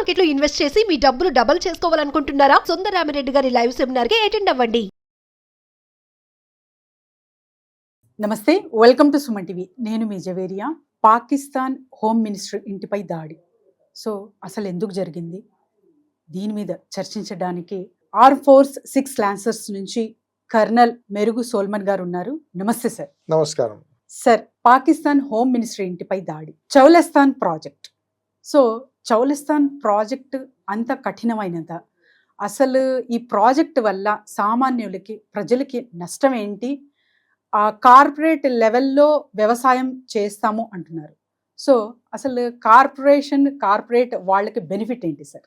Market లో invest చేసి మీ డబ్బులు డబుల్ చేసుకోవాలనుకుంటున్నారా? సుందరరామిరెడ్డి గారి లైవ్ సెమినార్ కి అటెండ్ అవ్వండి. నమస్తే, వెల్కమ్ టు సుమన్ టీవీ. నేను మీ జవేరియా. పాకిస్తాన్ హోమ్ మినిస్టర్ ఇంటిపై దాడి అసలు ఎందుకు జరిగింది, దీని మీద చర్చించడానికి ఆర్మ్ ఫోర్స్ 6 లాన్సర్స్ నుంచి కర్నల్ మెరుగు సోల్మన్ గారు ఉన్నారు. నమస్తే సార్. నమస్కారం సార్, పాకిస్తాన్ హోమ్ మినిస్టర్ ఇంటిపై దాడి, చౌలస్తాన్ ప్రాజెక్ట్. చౌలస్తాన్ ప్రాజెక్ట్ అంత కఠినమైనదా? అసలు ఈ ప్రాజెక్ట్ వల్ల సామాన్యులకి, ప్రజలకి నష్టం ఏంటి? కార్పొరేట్ లెవెల్లో వ్యవసాయం చేస్తాము అంటున్నారు. అసలు కార్పొరేట్ వాళ్ళకి బెనిఫిట్ ఏంటి సార్?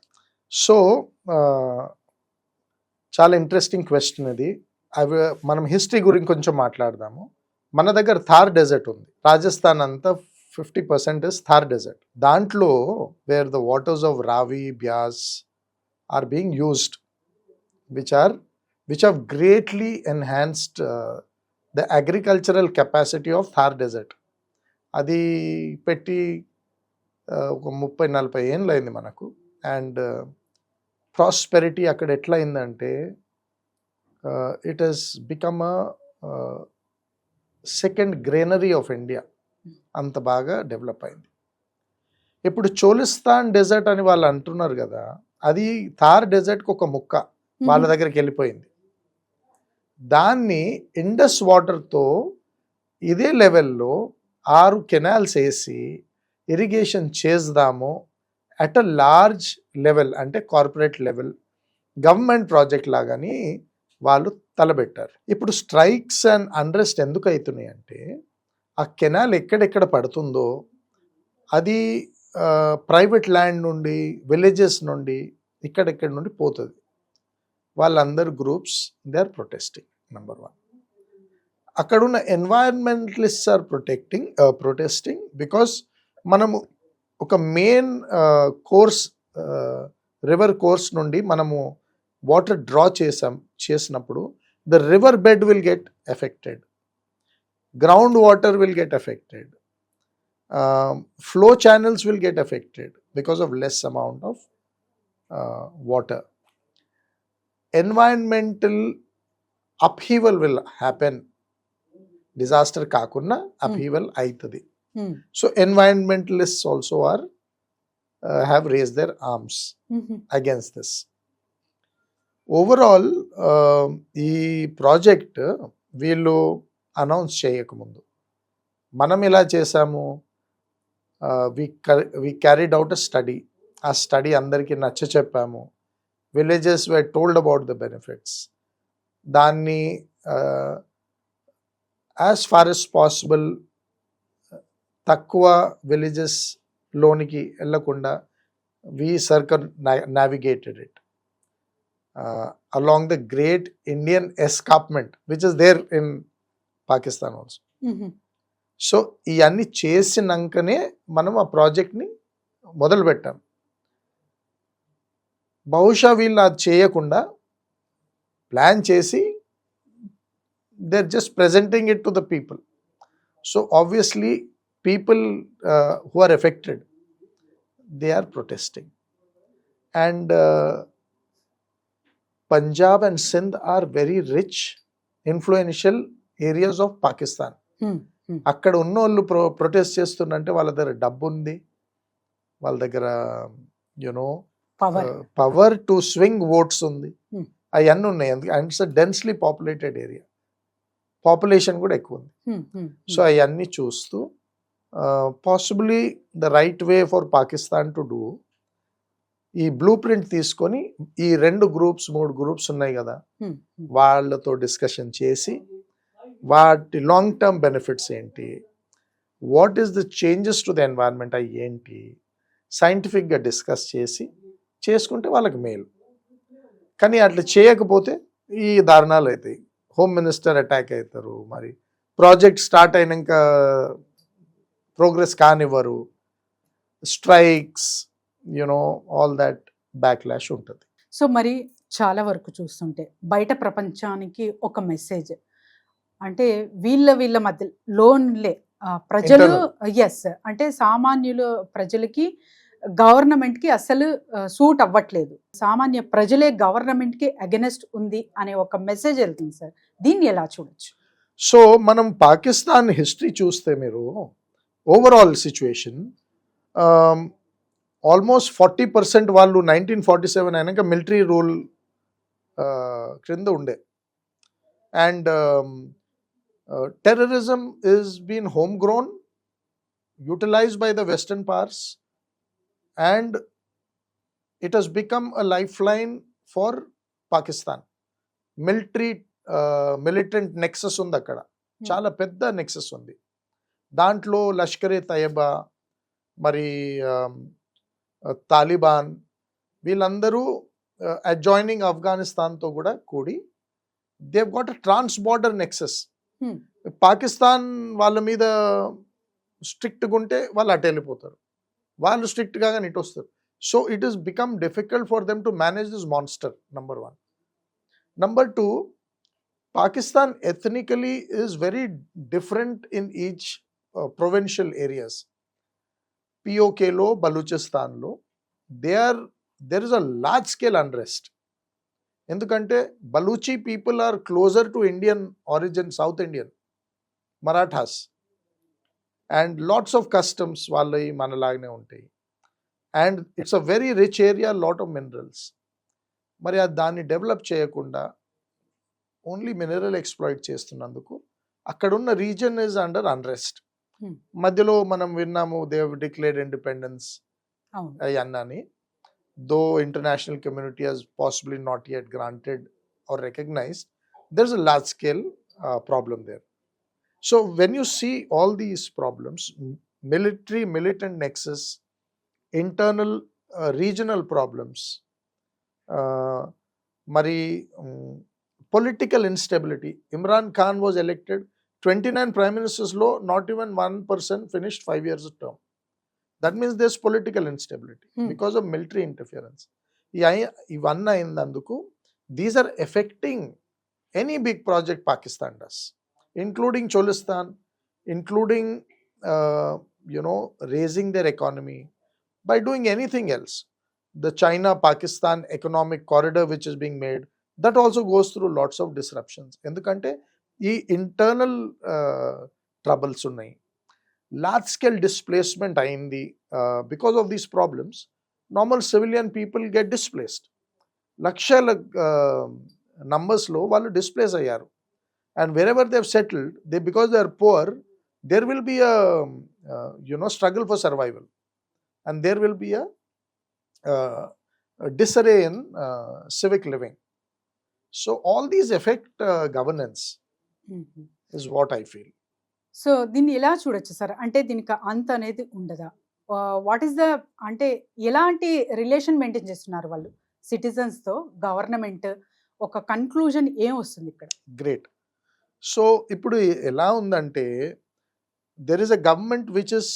చాలా ఇంట్రెస్టింగ్ క్వశ్చన్ ఇది. మనం హిస్టరీ గురించి కొంచెం మాట్లాడదాము. మన దగ్గర థార్ డెజర్ట్ ఉంది. రాజస్థాన్ అంతా 50% ఇస్ థార్ డెజర్ట్. దాంట్లో where the waters of Ravi, Beas are being used, which have greatly enhanced the agricultural capacity of Thar desert. అది పెట్టి ఒక 30-40 ఏళ్ళు అయింది మనకు. అండ్ ప్రాస్పెరిటీ అక్కడ ఎట్లా అయిందంటే it has become second granary of India. అంత బాగా డెవలప్ అయింది. ఇప్పుడు చోలిస్తాన్ డెజర్ట్ అని వాళ్ళు అంటున్నారు కదా, అది థార్ డెజర్ట్కి ఒక ముక్క వాళ్ళ దగ్గరికి వెళ్ళిపోయింది. దాన్ని ఇండస్ వాటర్తో ఇదే లెవెల్లో 6 కెనాల్స్ వేసి ఇరిగేషన్ చేద్దాము అట్ అ లార్జ్ లెవెల్, అంటే కార్పొరేట్ లెవెల్, గవర్నమెంట్ ప్రాజెక్ట్ లాగాని వాళ్ళు తలబెట్టారు. ఇప్పుడు స్ట్రైక్స్ అండ్ అన్రెస్ట్ ఎందుకు అవుతున్నాయి అంటే, ఆ కెనాల్ ఎక్కడెక్కడ పడుతుందో అది ప్రైవేట్ ల్యాండ్ నుండి, విలేజెస్ నుండి, ఇక్కడెక్కడి నుండి పోతుంది. వాళ్ళందరు groups they are protesting. Number 1. అక్కడున్న ఎన్వైరన్మెంటలిస్ట్స్ ఆర్ ప్రొటెస్టింగ్ బికాస్ మనము ఒక మెయిన్ కోర్స్, రివర్ కోర్స్ నుండి మనము వాటర్ డ్రా చేసినప్పుడు the river bed will get affected, ground water will get affected, flow channels will get affected because of less amount of water. Environmental upheaval will happen. Disaster kakunna upheaval aitadi. So environmentalists also have raised their arms against this. Overall ee project వీళ్ళు announce చేయకముందు మనం ఎలా చేసాము, we carried out a study. ఆ study అందరికీ నచ్చ చెప్పాము. Villages were told about the benefits. దాన్ని as far as possible తక్కువ విలేజెస్ లోనికి వెళ్ళకుండా we circumnavigated it along the great Indian escarpment which is there in Pakistan also. So ఇవన్నీ చేసినాకనే మనం ఆ ప్రాజెక్ట్ని మొదలు పెట్టాం. బహుశా వీళ్ళు అది చేయకుండా ప్లాన్ చేసి they are just presenting it to the people. So obviously people who are affected they are protesting. And Punjab and Sindh are very rich influential areas of Pakistan. అక్కడ ఉన్న వాళ్ళు ప్రొటెస్ట్ చేస్తున్నంటే వాళ్ళ దగ్గర డబ్బు ఉంది, వాళ్ళ దగ్గర you know power to swing votes ఉంది, అవన్నీ ఉన్నాయి. And it's densely populated area, population కూడా ఎక్కువ ఉంది. సో అవన్నీ చూస్తూ possibly the right way for Pakistan to do, ఈ బ్లూ ప్రింట్ తీసుకొని ఈ 2 గ్రూప్స్ 3 గ్రూప్స్ ఉన్నాయి కదా, వాళ్ళతో డిస్కషన్ చేసి వాటి లాంగ్ టర్మ్ బెనిఫిట్స్ ఏంటి, what is the changes to the environment అవి ఏంటి, సైంటిఫిక్గా డిస్కస్ చేసుకుంటే వాళ్ళకి మేలు. కానీ అట్లా చేయకపోతే ఈ దారుణాలు అవుతాయి. హోమ్ మినిస్టర్ అటాక్ అవుతారు, మరి ప్రాజెక్ట్ స్టార్ట్ అయినాక ప్రోగ్రెస్ కానివ్వరు, strikes, you know all that backlash ఉంటుంది. సో మరి చాలా వరకు చూస్తుంటే బయట ప్రపంచానికి ఒక మెసేజ్ అంటే వీళ్ళ మధ్య లోన్లే ప్రజలు అంటే సామాన్యులు ప్రజలకి గవర్నమెంట్ కి అసలు సూట్ అవ్వట్లేదు, సామాన్య ప్రజలే గవర్నమెంట్ కి అగెనెస్ట్ ఉంది అనే ఒక మెసేజ్ వెళ్తుంది సార్. దీన్ని ఎలా చూడొచ్చు? సో మనం పాకిస్తాన్ హిస్టరీ చూస్తే మీరు ఓవరాల్ సిచ్యువేషన్ ఆల్మోస్ట్ 40% వాళ్ళు 1947 అయినాక మిలిటరీ రూల్ క్రింద ఉండే. And terrorism is been home grown, utilized by the western powers, and it has become a life line for Pakistan. Militant nexus ఉంది అక్కడ, చాలా పెద్ద నెక్సెస్ ఉంది. దాంట్లో లష్కరే తయబా, మరి తాలిబాన్, వీళ్ళందరూ అడ్జాయినింగ్ ఆఫ్ఘనిస్తాన్తో కూడా కూడి they've got a trans border nexus. Pakistan వాళ్ళ మీద స్ట్రిక్ట్గా ఉంటే వాళ్ళు అటు వెళ్ళిపోతారు, వాళ్ళు స్ట్రిక్ట్గా కానీ ఇటు వస్తారు. So it is become difficult for them to manage this monster, number 1. Number 2, Pakistan ethnically is very different in each provincial areas. POK lo, Baluchistan lo, there is a large scale unrest. Endukante Baluchi people are closer to Indian origin, South Indian, Marathas, and lots of customs vallayi manalagne untayi, and it's a very rich area, lot of minerals. Mari danni develop cheyakunda only mineral exploit చేస్తున్నందుకు అక్కడున్న reason is under unrest. మధ్యలో మనం విన్నాము they have declared independence అన్నని, though international community has possibly not yet granted or recognised, there is a large scale problem there. So when you see all these problems, militant nexus, internal regional problems, మరి political instability. Imran Khan was elected, 29 prime ministers lo, not even one person finished 5 years of term. That means there's political instability because of military interference. Ivanna indanduku, these are affecting any big project Pakistan does, including Cholistan, including raising their economy by doing anything else. The China-Pakistan economic corridor which is being made, that also goes through lots of disruptions. Endukante ee internal troubles unnai, large scale displacement ayindi. Because of these problems, normal civilian people get displaced. Lakshala numbers lo vallu displace ayyaru, and wherever they have settled, because they are poor, there will be a struggle for survival, and there will be a disarray in civic living. So all these affect governance, is what I feel. So దీన్ని ఎలా చూడొచ్చు sir? అంటే దీనికి అంత అనేది ఉండదా? What is the, అంటే ఎలాంటి రిలేషన్ మెయింటైన్ చేస్తున్నారు వాళ్ళు సిటిజన్స్ తో, గవర్నమెంట్? ఒక కన్క్లూజన్ ఏం వస్తుంది ఇక్కడ? గ్రేట్. సో ఇప్పుడు ఎలా ఉందంటే, there is a government which is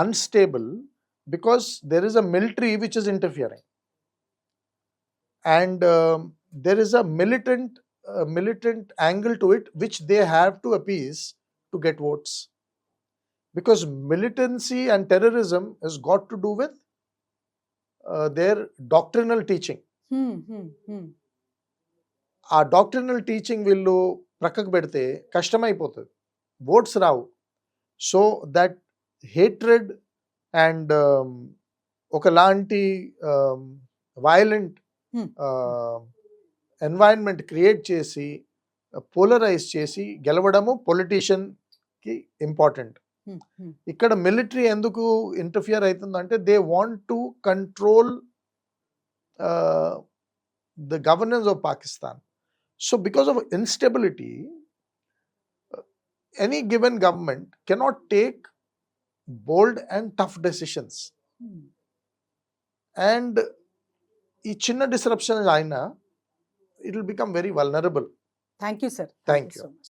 unstable because there is a military which is interfering, and there is a militant angle to it which they have to appease to get votes, because militancy and terrorism has got to do with their doctrinal teaching. ఆ doctrinal teaching వీళ్ళు ప్రక్కకు పెడితే కష్టమైపోతుంది, votes రావు. So that hatred and ఒకలాంటి violent environment create చేసి, polarize చేసి గెలవడము పొలిటీషియన్కి ఇంపార్టెంట్. ఇక్కడ మిలిటరీ ఎందుకు ఇంటర్ఫియర్ అవుతుందంటే, they want to control the governance of Pakistan. So because of instability, any given government cannot take bold and tough decisions. And ఈ చిన్న disruption అయినా, it will become very vulnerable. Thank you, sir. Thank you. So much.